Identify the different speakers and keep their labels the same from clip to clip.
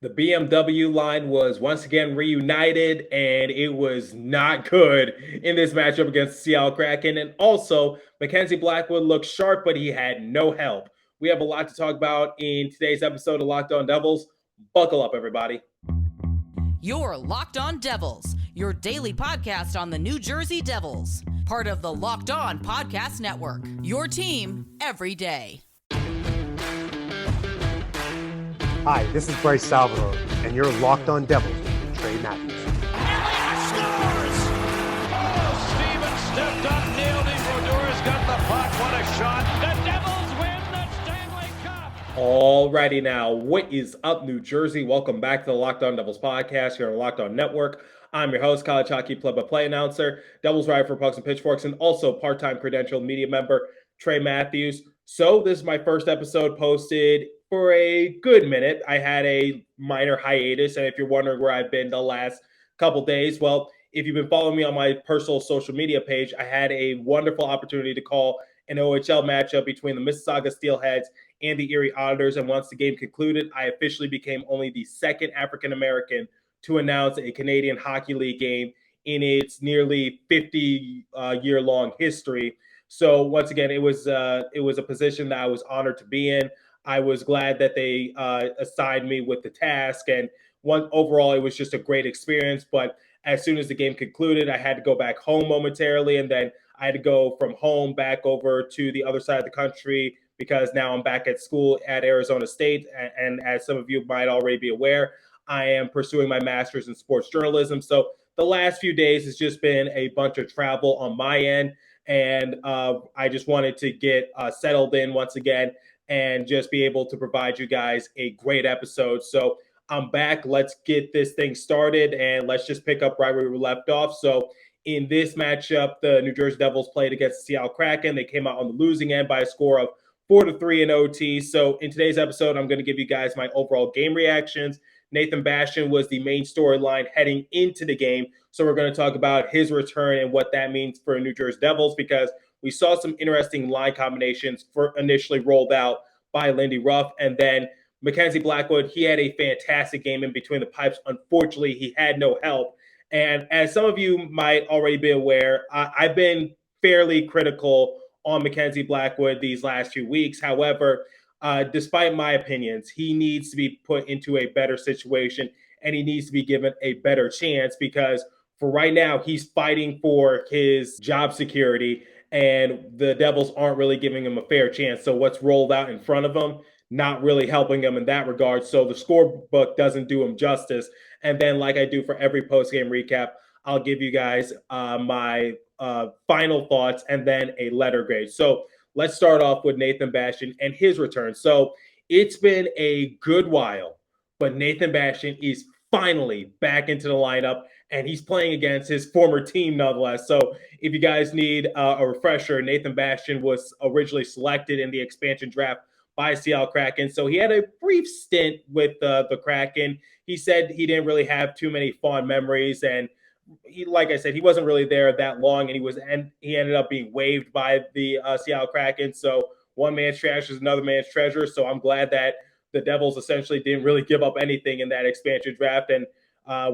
Speaker 1: The BMW line was once again reunited, and it was not good in this matchup against the Seattle Kraken. And also, Mackenzie Blackwood looked sharp, but he had no help. We have a lot to talk about in today's episode of Locked On Devils. Buckle up, everybody.
Speaker 2: You're Locked On Devils, your daily podcast on the New Jersey Devils, part of the Locked On Podcast Network, your team every day.
Speaker 3: Hi, this is Bryce Salvador, and you're Locked On Devils with Trey Matthews.
Speaker 4: Elliott scores! Oh, Steven stepped up, nailed it. Brodor's got the puck. What a shot. The Devils win the Stanley Cup.
Speaker 1: Alrighty now, what is up, New Jersey? Welcome back to the Locked On Devils podcast here on the Locked On Network. I'm your host, college hockey play-by-play announcer, Devils writer for Pucks and Pitchforks, and also part-time credentialed media member, Trey Matthews. So this is my first episode posted for a good minute. I had a minor hiatus, and if you're wondering where I've been the last couple days, well, if you've been following me on my personal social media page, I had a wonderful opportunity to call an OHL matchup between the Mississauga Steelheads and the Erie Auditors, and once the game concluded, I officially became only the second African-American to announce a Canadian Hockey League game in its nearly 50-year-long history. So once again, it was a position that I was honored to be in. I was glad that they assigned me with the task, and overall, it was just a great experience. But as soon as the game concluded, I had to go back home momentarily, and then I had to go from home back over to the other side of the country because now I'm back at school at Arizona State. And as some of you might already be aware, I am pursuing my master's in sports journalism. So the last few days has just been a bunch of travel on my end, and I just wanted to get settled in once again and just be able to provide you guys a great episode. So I'm back. Let's get this thing started, and let's just pick up right where we left off. So in this matchup, the New Jersey Devils played against the Seattle Kraken. They came out on the losing end by a score of 4-3 in OT. So in today's episode, I'm going to give you guys my overall game reactions. Nathan Bastian was the main storyline heading into the game. So we're going to talk about his return and what that means for New Jersey Devils, because we saw some interesting line combinations initially rolled out by Lindy Ruff. And then Mackenzie Blackwood, he had a fantastic game in between the pipes. Unfortunately, he had no help. And as some of you might already be aware, I've been fairly critical on Mackenzie Blackwood these last few weeks. However, despite my opinions, he needs to be put into a better situation, and he needs to be given a better chance, because for right now, he's fighting for his job security, and the Devils aren't really giving him a fair chance. So what's rolled out in front of him, not really helping him in that regard. So the scorebook doesn't do him justice. And then, like I do for every post-game recap, I'll give you guys my final thoughts and then a letter grade. So let's start off with Nathan Bastian and his return. So it's been a good while, but Nathan Bastian is finally back into the lineup, and he's playing against his former team nonetheless. So if you guys need a refresher, Nathan Bastian was originally selected in the expansion draft by Seattle Kraken. So he had a brief stint with the Kraken. He said he didn't really have too many fond memories, and he, like I said, he wasn't really there that long, and he ended up being waived by the Seattle Kraken. So one man's trash is another man's treasure. So I'm glad that the Devils essentially didn't really give up anything in that expansion draft, and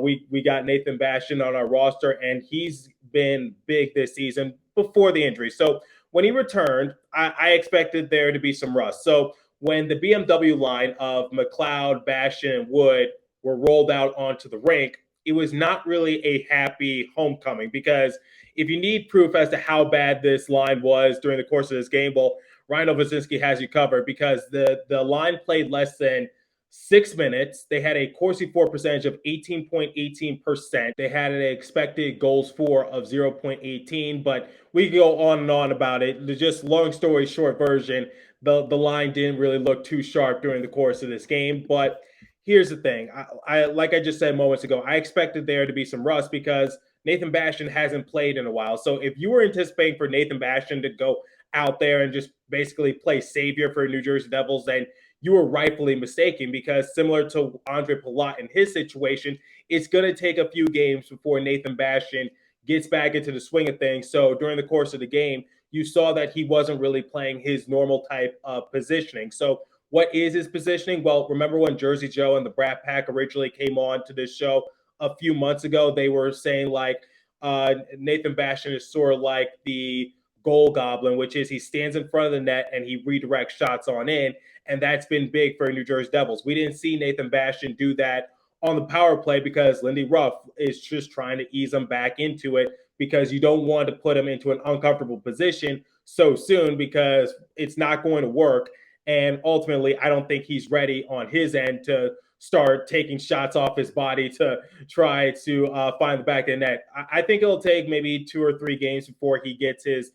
Speaker 1: we got Nathan Bastian on our roster, and he's been big this season before the injury. So when he returned, I expected there to be some rust. So when the BMW line of McLeod, Bastian, and Wood were rolled out onto the rink, it was not really a happy homecoming, because if you need proof as to how bad this line was during the course of this game, well, Ryan Ovacinski has you covered, because the line played less than 6 minutes. They had a Corsi for percentage of 18.18%. They had an expected goals for of 0.18, but we go on and on about it. Just long story short version, the line didn't really look too sharp during the course of this game. But here's the thing. I like I just said moments ago, I expected there to be some rust because Nathan Bastian hasn't played in a while. So if you were anticipating for Nathan Bastian to go out there and just basically play savior for New Jersey Devils, then you were rightfully mistaken, because similar to Andre Palat in his situation, it's going to take a few games before Nathan Bastian gets back into the swing of things. So during the course of the game, you saw that he wasn't really playing his normal type of positioning. So what is his positioning? Well, remember when Jersey Joe and the Brat Pack originally came on to this show a few months ago? They were saying like Nathan Bastian is sort of like the goal goblin, which is he stands in front of the net and he redirects shots on in. And that's been big for New Jersey Devils. We didn't see Nathan Bastian do that on the power play because Lindy Ruff is just trying to ease him back into it because you don't want to put him into an uncomfortable position so soon because it's not going to work. And ultimately, I don't think he's ready on his end to start taking shots off his body to try to find the back of the net. I think it'll take maybe 2 or 3 games before he gets his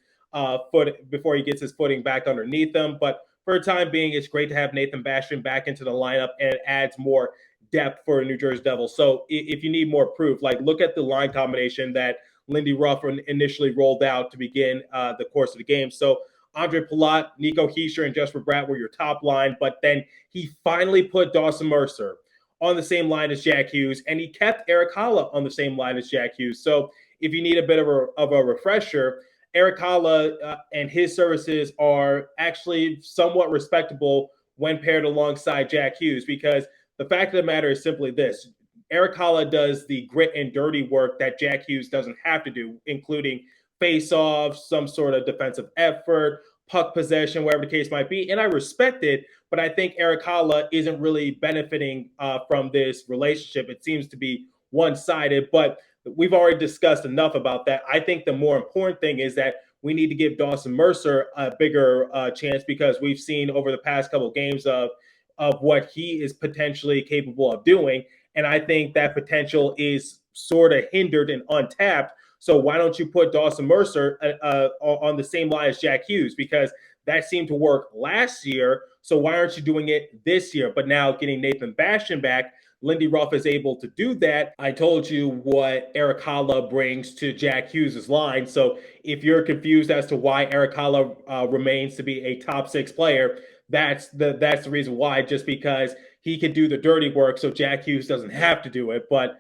Speaker 1: footing back underneath him. But for the time being, it's great to have Nathan Bastian back into the lineup, and it adds more depth for the New Jersey Devils. So if you need more proof, like look at the line combination that Lindy Ruff initially rolled out to begin the course of the game. So Andre Palat, Nico Hischier, and Jesper Bratt were your top line, but then he finally put Dawson Mercer on the same line as Jack Hughes, and he kept Eric Haula on the same line as Jack Hughes. So if you need a bit of a refresher, Eric Haula and his services are actually somewhat respectable when paired alongside Jack Hughes, because the fact of the matter is simply this. Eric Haula does the grit and dirty work that Jack Hughes doesn't have to do, including face-off, some sort of defensive effort, puck possession, whatever the case might be. And I respect it, but I think Eric Haula isn't really benefiting from this relationship. It seems to be one-sided, but we've already discussed enough about that. I think the more important thing is that we need to give Dawson Mercer a bigger chance because we've seen over the past couple of games of what he is potentially capable of doing. And I think that potential is sort of hindered and untapped. So why don't you put Dawson Mercer on the same line as Jack Hughes? Because that seemed to work last year. So why aren't you doing it this year? But now getting Nathan Bastian back, Lindy Ruff is able to do that. I told you what Eric Haula brings to Jack Hughes' line. So if you're confused as to why Eric Haula remains to be a top 6 player, that's the reason why, just because he can do the dirty work so Jack Hughes doesn't have to do it. But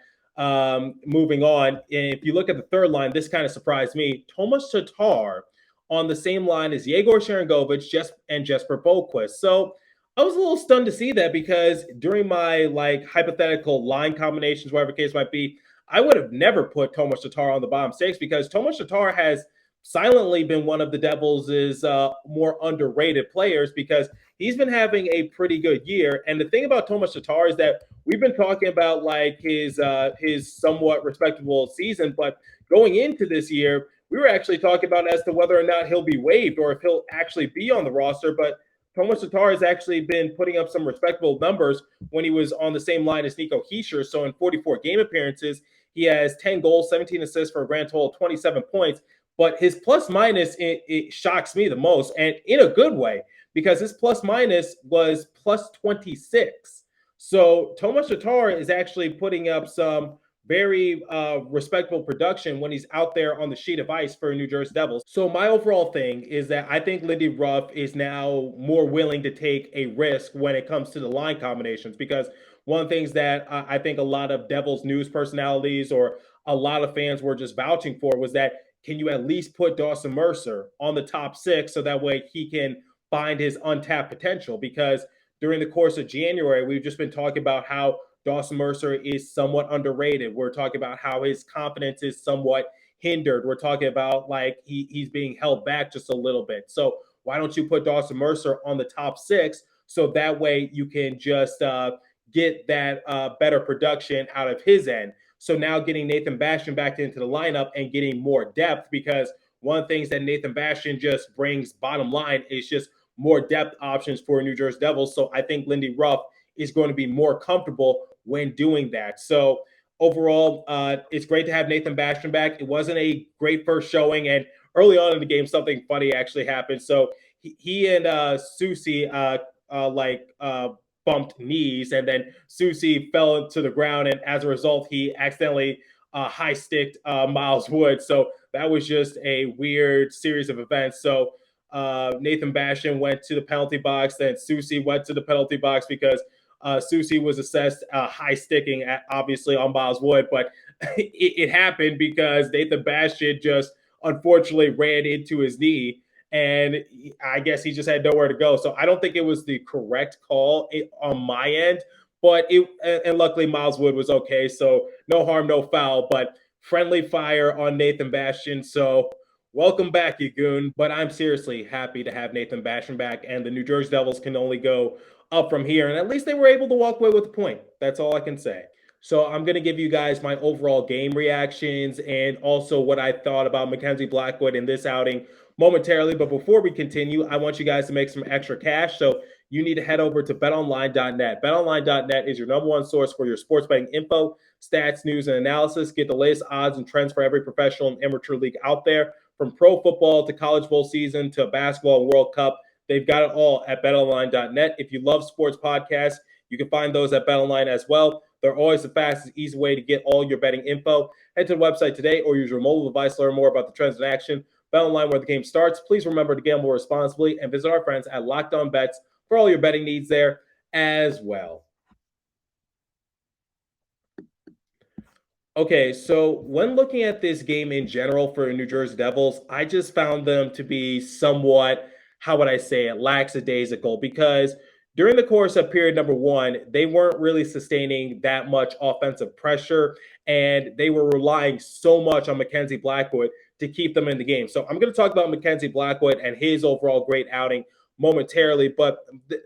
Speaker 1: moving on, if you look at the third line, this kind of surprised me. Tomas Tatar on the same line as Yegor Sharangovich and Jesper Boqvist. So I was a little stunned to see that because during my hypothetical line combinations, whatever the case might be, I would have never put Tomas Tatar on the bottom 6 because Tomas Tatar has silently been one of the Devils' more underrated players because he's been having a pretty good year. And the thing about Tomas Tatar is that we've been talking about his somewhat respectable season, but going into this year, we were actually talking about as to whether or not he'll be waived or if he'll actually be on the roster. But Tomas Tatar has actually been putting up some respectable numbers when he was on the same line as Nico Hischier. So in 44 game appearances, he has 10 goals, 17 assists for a grand total of 27 points. But his plus minus, it shocks me the most, and in a good way, because his plus minus was plus 26. So Tomas Tatar is actually putting up some very respectable production when he's out there on the sheet of ice for New Jersey Devils. So my overall thing is that I think Lindy Ruff is now more willing to take a risk when it comes to the line combinations, because one of the things that I think a lot of Devils news personalities or a lot of fans were just vouching for was that, can you at least put Dawson Mercer on the top 6 so that way he can find his untapped potential? Because during the course of January, we've just been talking about how Dawson Mercer is somewhat underrated. We're talking about how his confidence is somewhat hindered. We're talking about he's being held back just a little bit. So why don't you put Dawson Mercer on the top 6 so that way you can just get that better production out of his end? So now getting Nathan Bastian back into the lineup and getting more depth, because one of the things that Nathan Bastian just brings bottom line is just more depth options for New Jersey Devils. So I think Lindy Ruff is going to be more comfortable when doing that. So overall, it's great to have Nathan Bastian back. It wasn't a great first showing, and early on in the game, something funny actually happened. So he and Susie bumped knees, and then Susie fell to the ground, and as a result, he accidentally high-sticked Miles Wood. So that was just a weird series of events. So Nathan Bastian went to the penalty box, then Susie went to the penalty box because Susie was assessed high-sticking, obviously, on Miles Wood. But it happened because Nathan Bastian just unfortunately ran into his knee, and I guess he just had nowhere to go. So I don't think it was the correct call on my end, but and luckily Miles Wood was okay. So no harm, no foul, but friendly fire on Nathan Bastian. So welcome back, you goon. But I'm seriously happy to have Nathan Bastian back, and the New Jersey Devils can only go up from here. And at least they were able to walk away with a point. That's all I can say. So I'm going to give you guys my overall game reactions and also what I thought about Mackenzie Blackwood in this outing momentarily. But before we continue, I want you guys to make some extra cash. So you need to head over to betonline.net. Betonline.net is your number one source for your sports betting info, stats, news, and analysis. Get the latest odds and trends for every professional and amateur league out there, from pro football to college bowl season to basketball and World Cup. They've got it all at betonline.net. If you love sports podcasts, you can find those at BetOnline as well. They're always the fastest, easy way to get all your betting info. Head to the website today or use your mobile device to learn more about the trends in action. BetOnline, where the game starts. Please remember to gamble responsibly and visit our friends at Locked On Bets for all your betting needs there as well. Okay, so when looking at this game in general for New Jersey Devils, I just found them to be somewhat, how would I say it, lackadaisical, because during the course of period number one, they weren't really sustaining that much offensive pressure, and they were relying so much on Mackenzie Blackwood to keep them in the game. So I'm going to talk about Mackenzie Blackwood and his overall great outing momentarily, but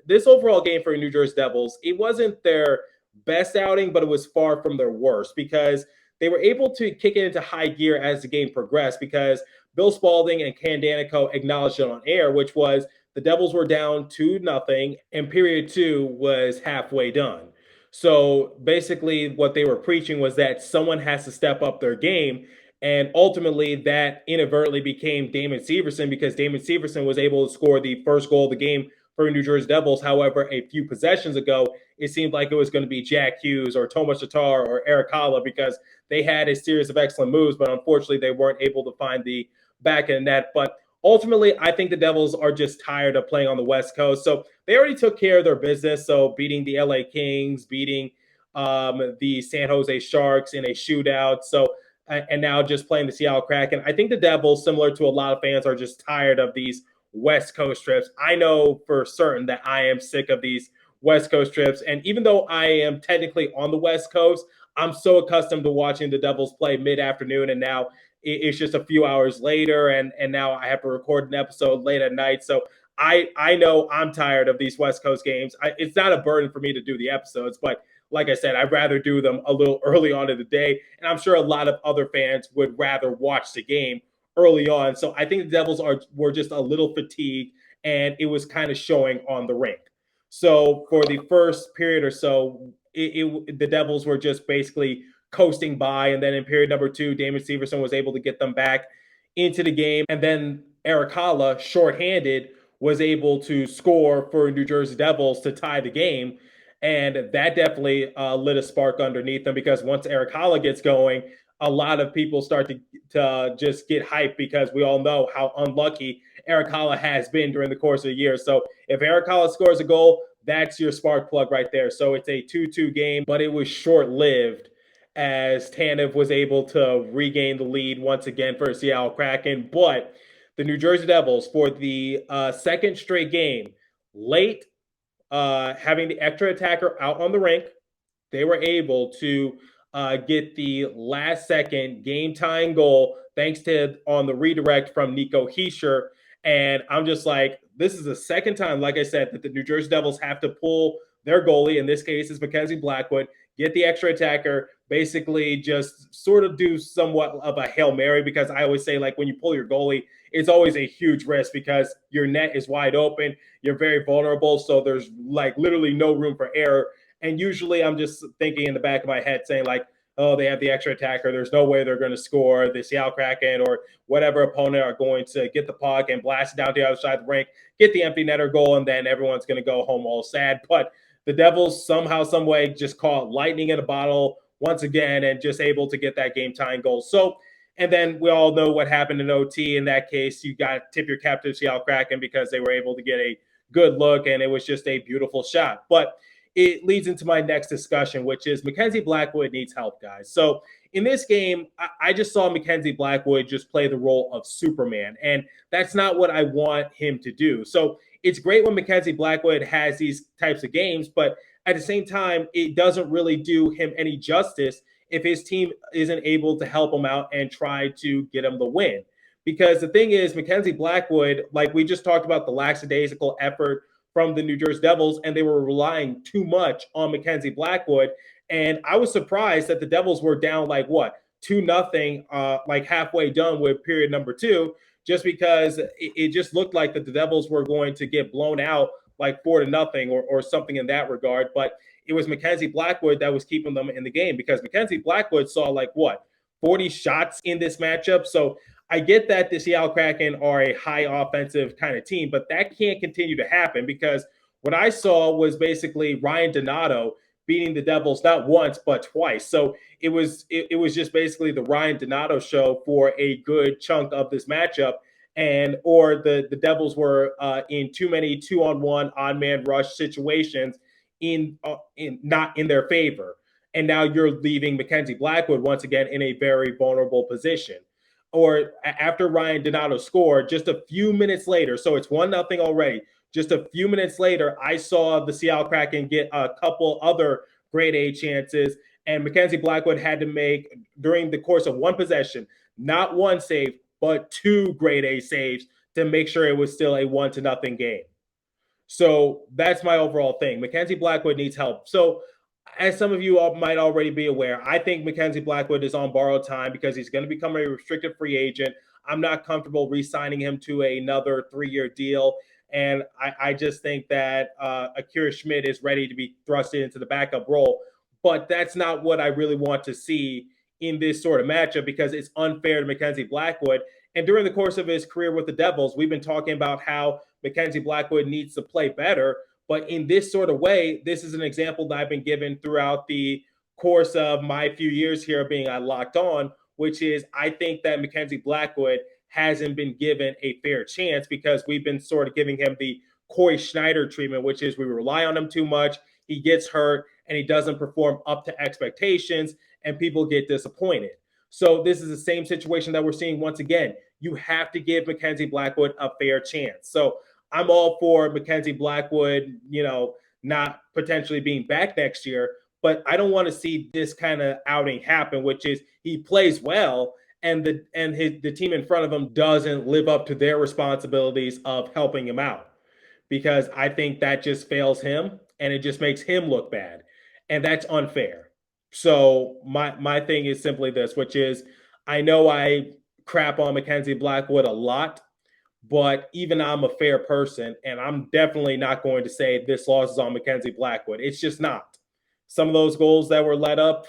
Speaker 1: this overall game for New Jersey Devils, it wasn't their best outing, but it was far from their worst because they were able to kick it into high gear as the game progressed because Bill Spalding and Ken Danico acknowledged it on air, which was the Devils were down 2-0 and period two was halfway done. So basically what they were preaching was that someone has to step up their game. And ultimately that inadvertently became Damon Severson because Damon Severson was able to score the first goal of the game for New Jersey Devils. However, a few possessions ago, it seemed like it was going to be Jack Hughes or Tomas Tatar or Eric Holla because they had a series of excellent moves, but unfortunately they weren't able to find the back of the net. But ultimately, I think the Devils are just tired of playing on the West Coast. So they already took care of their business. So beating the LA Kings, beating the San Jose Sharks in a shootout. So and now just playing the Seattle Kraken. I think the Devils, similar to a lot of fans, are just tired of these West Coast trips. I know for certain that I am sick of these West Coast trips. And even though I am technically on the West Coast, I'm so accustomed to watching the Devils play mid-afternoon, and now it's just a few hours later, and now I have to record an episode late at night. So I know I'm tired of these West Coast games. It's not a burden for me to do the episodes, but like I said, I'd rather do them a little early on in the day, and I'm sure a lot of other fans would rather watch the game early on. So I think the Devils were just a little fatigued, and it was kind of showing on the rink. So for the first period or so, the Devils were just basically coasting by. And then in period number two, Damon Severson was able to get them back into the game. And then Eric Holla, shorthanded, was able to score for New Jersey Devils to tie the game. And that definitely lit a spark underneath them because once Eric Holla gets going, a lot of people start to just get hyped because we all know how unlucky Eric Holla has been during the course of the year. So if Eric Holla scores a goal, that's your spark plug right there. So it's a 2-2 game, but it was short-lived as Tanev was able to regain the lead once again for Seattle Kraken. But the New Jersey Devils, for the second straight game, late, having the extra attacker out on the rink, they were able to get the last second game tying goal thanks to on the redirect from Nico Hischier. And I'm just like, this is the second time, like I said, that the New Jersey Devils have to pull their goalie. In this case, is Mackenzie Blackwood, get the extra attacker, basically just sort of do somewhat of a Hail Mary, because I always say, like, when you pull your goalie, it's always a huge risk because your net is wide open. You're very vulnerable. So there's like literally no room for error. And usually I'm just thinking in the back of my head saying like, oh, they have the extra attacker. There's no way they're going to score. The Seattle Kraken or whatever opponent are going to get the puck and blast it down to the other side of the rink, get the empty netter goal, and then everyone's going to go home all sad. But the Devils somehow, some way just caught lightning in a bottle once again and just able to get that game-tying goal. So, and then we all know what happened in OT. In that case, you got to tip your cap to Seattle Kraken because they were able to get a good look, and it was just a beautiful shot. But it leads into my next discussion, which is Mackenzie Blackwood needs help, guys. So in this game, I just saw Mackenzie Blackwood just play the role of Superman, and that's not what I want him to do. So it's great when Mackenzie Blackwood has these types of games, but at the same time, it doesn't really do him any justice if his team isn't able to help him out and try to get him the win. Because the thing is, Mackenzie Blackwood, like we just talked about the lackadaisical effort from the New Jersey Devils, and they were relying too much on Mackenzie Blackwood. And I was surprised that the Devils were down like what, 2-0, like halfway done with period number 2, just because it just looked like that the Devils were going to get blown out like 4-0 or something in that regard. But it was Mackenzie Blackwood that was keeping them in the game, because Mackenzie Blackwood saw like what, 40 shots in this matchup. So I get that the Seattle Kraken are a high offensive kind of team, but that can't continue to happen, because what I saw was basically Ryan Donato beating the Devils not once but twice. So it was just basically the Ryan Donato show for a good chunk of this matchup, or the Devils were in too many 2-on-1 odd man rush situations in not in their favor. And now you're leaving Mackenzie Blackwood once again in a very vulnerable position. Or after Ryan Donato scored, just a few minutes later, so it's 1-0 already. Just a few minutes later, I saw the Seattle Kraken get a couple other grade A chances, and Mackenzie Blackwood had to make, during the course of one possession, not one save, but 2 grade A saves to make sure it was still a 1-0 game. So that's my overall thing. Mackenzie Blackwood needs help. So as some of you all might already be aware, I think Mackenzie Blackwood is on borrowed time because he's going to become a restricted free agent. I'm not comfortable re-signing him to another 3-year deal. And I just think that Akira Schmidt is ready to be thrusted into the backup role. But that's not what I really want to see in this sort of matchup, because it's unfair to Mackenzie Blackwood. And during the course of his career with the Devils, we've been talking about how Mackenzie Blackwood needs to play better. But in this sort of way, this is an example that I've been given throughout the course of my few years here being Locked On, which is I think that Mackenzie Blackwood hasn't been given a fair chance, because we've been sort of giving him the Corey Schneider treatment, which is we rely on him too much, he gets hurt, and he doesn't perform up to expectations, and people get disappointed. So this is the same situation that we're seeing once again. You have to give Mackenzie Blackwood a fair chance. So I'm all for Mackenzie Blackwood, not potentially being back next year, but I don't want to see this kind of outing happen, which is he plays well and the team in front of him doesn't live up to their responsibilities of helping him out, because I think that just fails him and it just makes him look bad, and that's unfair. So my thing is simply this, which is I know I crap on Mackenzie Blackwood a lot, but even I'm a fair person, and I'm definitely not going to say this loss is on Mackenzie Blackwood. It's just not. Some of those goals that were let up,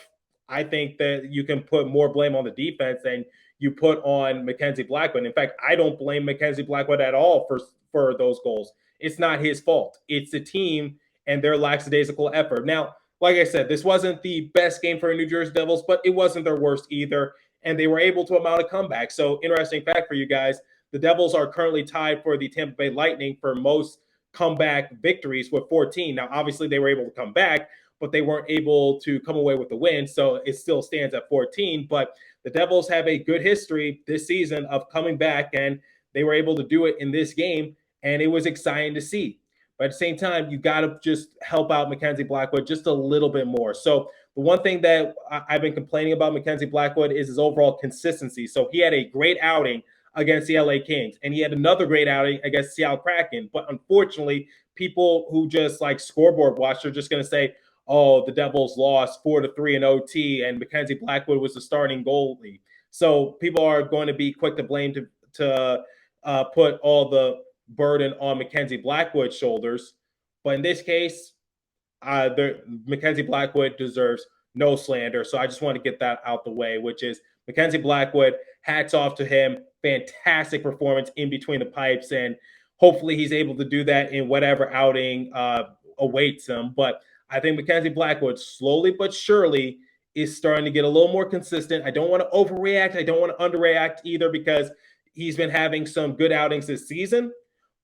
Speaker 1: I think that you can put more blame on the defense than you put on Mackenzie Blackwood. In fact, I don't blame Mackenzie Blackwood at all for those goals. It's not his fault. It's the team and their lackadaisical effort. Now, like I said, this wasn't the best game for the New Jersey Devils, but it wasn't their worst either, and they were able to mount a comeback. So, interesting fact for you guys, the Devils are currently tied for the Tampa Bay Lightning for most comeback victories with 14. Now, obviously, they were able to come back, but they weren't able to come away with the win, so it still stands at 14. But the Devils have a good history this season of coming back, and they were able to do it in this game, and it was exciting to see. But at the same time, you got to just help out Mackenzie Blackwood just a little bit more. So the one thing that I've been complaining about Mackenzie Blackwood is his overall consistency. So he had a great outing against the LA Kings, and he had another great outing against Seattle Kraken. But unfortunately, people who just like scoreboard watch are just going to say, oh, the Devils lost 4-3 in OT, and Mackenzie Blackwood was the starting goalie. So people are going to be quick to blame to put all the burden on Mackenzie Blackwood's shoulders. But in this case, Mackenzie Blackwood deserves no slander. So I just want to get that out the way, which is Mackenzie Blackwood, hats off to him. Fantastic performance in between the pipes, and hopefully he's able to do that in whatever outing awaits him. But I think Mackenzie Blackwood, slowly but surely, is starting to get a little more consistent. I don't want to overreact. I don't want to underreact either, because he's been having some good outings this season.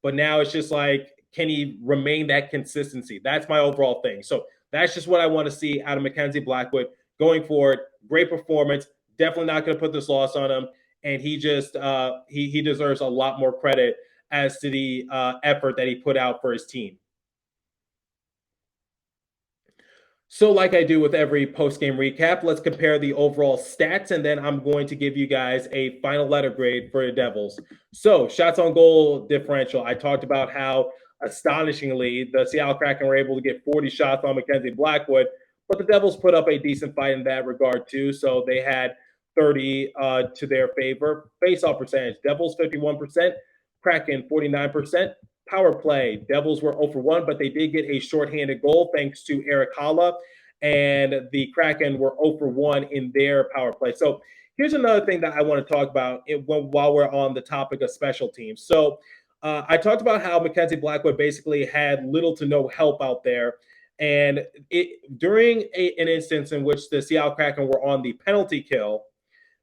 Speaker 1: But now it's just like, can he remain that consistency? That's my overall thing. So That's just what I want to see out of Mackenzie Blackwood going forward. Great performance. Definitely not going to put this loss on him. And he just he deserves a lot more credit as to the effort that he put out for his team. So, like I do with every post-game recap, let's compare the overall stats, and then I'm going to give you guys a final letter grade for the Devils. So, shots on goal differential. I talked about how astonishingly the Seattle Kraken were able to get 40 shots on Mackenzie Blackwood, but the Devils put up a decent fight in that regard too. So they had 30 to their favor. Face-off percentage: Devils 51%, Kraken 49%. Power play: Devils were 0 for 1, but they did get a shorthanded goal thanks to Eric Halla, and the Kraken were 0 for 1 in their power play. So here's another thing that I want to talk about while we're on the topic of special teams. So I talked about how Mackenzie Blackwood basically had little to no help out there. And during an instance in which the Seattle Kraken were on the penalty kill,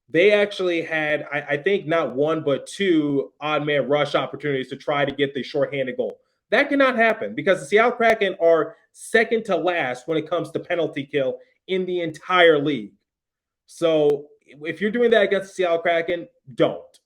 Speaker 1: they actually had, I think, not one, but two odd man rush opportunities to try to get the shorthanded goal. That cannot happen because the Seattle Kraken are second to last when it comes to penalty kill in the entire league. So if you're doing that against the Seattle Kraken, don't.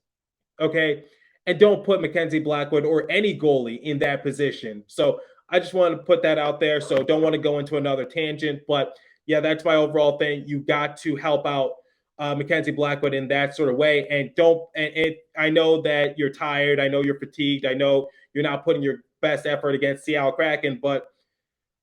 Speaker 1: Okay? And don't put Mackenzie Blackwood or any goalie in that position. So I just wanted to put that out there. So don't want to go into another tangent. But yeah, that's my overall thing. You got to help out Mackenzie Blackwood in that sort of way. And I know that you're tired. I know you're fatigued. I know you're not putting your best effort against Seattle Kraken, but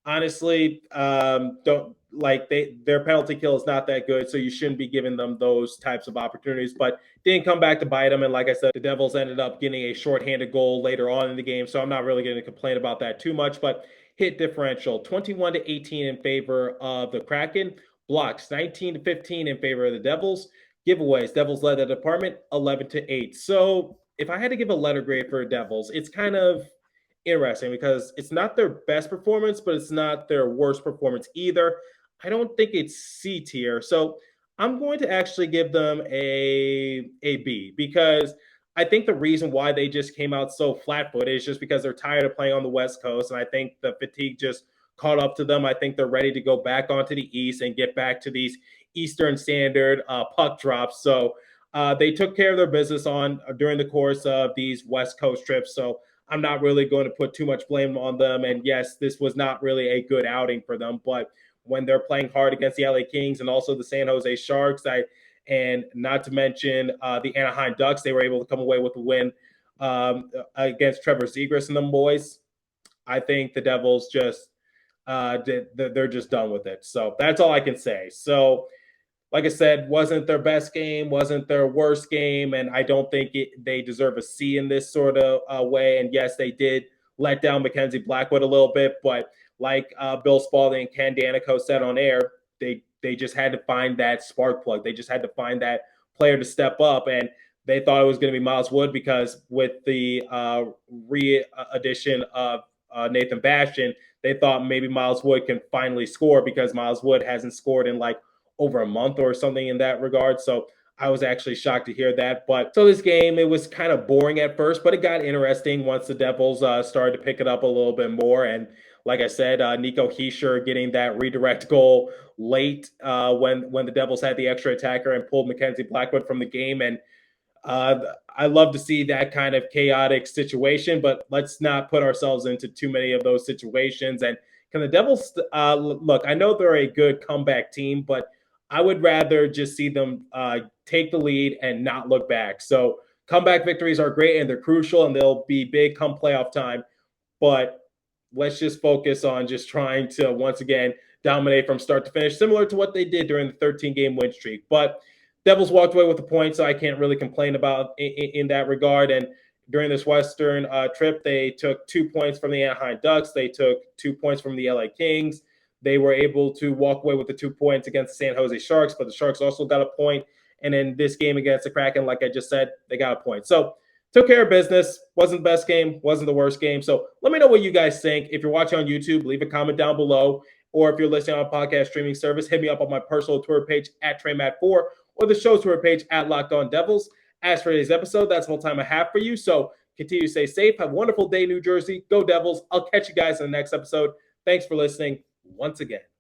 Speaker 1: honestly, don't like their penalty kill is not that good, so you shouldn't be giving them those types of opportunities. But didn't come back to bite them, and like I said, the Devils ended up getting a shorthanded goal later on in the game, so I'm not really going to complain about that too much. But hit differential 21 to 18 in favor of the Kraken. Blocks 19 to 15 in favor of the Devils. Giveaways: Devils led the department 11 to 8. So if I had to give a letter grade for the Devils, it's kind of interesting because it's not their best performance, but it's not their worst performance either. I don't think it's C tier. So I'm going to actually give them a B because I think the reason why they just came out so flat-footed is just because they're tired of playing on the West Coast, and I think the fatigue just caught up to them. I think they're ready to go back onto the East and get back to these Eastern Standard puck drops. So they took care of their business during the course of these West Coast trips. So I'm not really going to put too much blame on them. And yes, this was not really a good outing for them. But when they're playing hard against the LA Kings and also the San Jose Sharks, and not to mention the Anaheim Ducks, they were able to come away with a win against Trevor Zegras and them boys. I think the Devils just they're just done with it. So that's all I can say. So like I said, wasn't their best game, wasn't their worst game, and I don't think they deserve a C in this sort of way. And yes, they did let down Mackenzie Blackwood a little bit, but like Bill Spalding and Ken Danico said on air, they just had to find that spark plug. They just had to find that player to step up, and they thought it was going to be Miles Wood because with the re-addition of Nathan Bastian, they thought maybe Miles Wood can finally score because Miles Wood hasn't scored in like over a month or something in that regard. So I was actually shocked to hear that. But so this game, it was kind of boring at first, but it got interesting once the Devils started to pick it up a little bit more. And like I said, Nico Hischier getting that redirect goal late when the Devils had the extra attacker and pulled Mackenzie Blackwood from the game. And I love to see that kind of chaotic situation, but let's not put ourselves into too many of those situations. And can the Devils look? I know they're a good comeback team, but I would rather just see them take the lead and not look back. So comeback victories are great and they're crucial and they'll be big come playoff time. But let's just focus on just trying to, once again, dominate from start to finish, similar to what they did during the 13-game win streak. But Devils walked away with a point, so I can't really complain about in that regard. And during this Western trip, they took 2 points from the Anaheim Ducks. They took 2 points from the LA Kings. They were able to walk away with the 2 points against the San Jose Sharks, but the Sharks also got a point. And in this game against the Kraken, like I just said, they got a point. So took care of business. Wasn't the best game. Wasn't the worst game. So let me know what you guys think. If you're watching on YouTube, leave a comment down below. Or if you're listening on a podcast streaming service, hit me up on my personal Twitter page at TreyMatt4 or the show's Twitter page at Locked On Devils. As for today's episode, that's all the time I have for you. So continue to stay safe. Have a wonderful day, New Jersey. Go Devils. I'll catch you guys in the next episode. Thanks for listening once again.